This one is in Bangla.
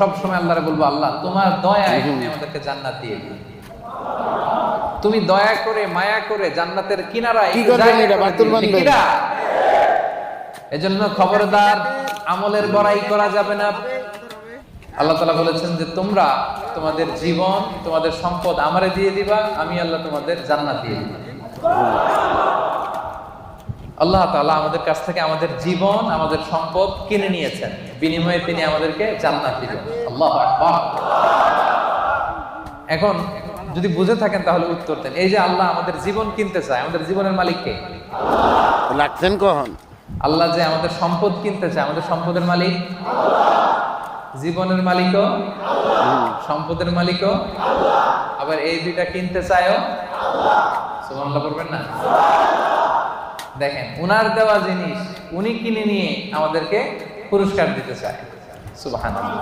সব সময় আল্লাহরে বলবো, আল্লাহ তোমার দয়ায় তুমি আমাদেরকে জান্নাত দিয়ে দিও। তুমি দয়া করে মায়া করে জান্নাতের কিনারায় এজন্য খবরদার আমলের বড়াই করা যাবে না। আল্লাহ তাআলা বলেছেন যে তোমরা তোমাদের জীবন তোমাদের সম্পদ আমারে দিয়ে দিবা, আমি আল্লাহ তোমাদের জান্নাত দিয়ে দিব। আল্লাহ তাআলা আমাদের কাছ থেকে আমাদের জীবন আমাদের সম্পদ কিনে নিয়েছেন, বিনিময়ে তিনি আমাদেরকে জান্নাত দিবেন। আল্লাহু আকবার। এখন যদি বুঝে থাকেন তাহলে উত্তর দেন। এই যে আল্লাহ আমাদের জীবন কিনতে চায়, আমাদের জীবনের মালিক কে? লাগছেন কখন? আল্লাহ যে আমাদের সম্পদ কিনতে চায়, আমাদের সম্পদের মালিক জীবনের মালিকও, সম্পদের মালিকও, আবার এই দুইটা কিনতে চায়ও। সুবহানাল্লাহ বলবেন না? দেখেন, উনার দেওয়া জিনিস উনি কিনে নিয়ে আমাদেরকে পুরস্কার দিতে চায়। সুবহানাল্লাহ।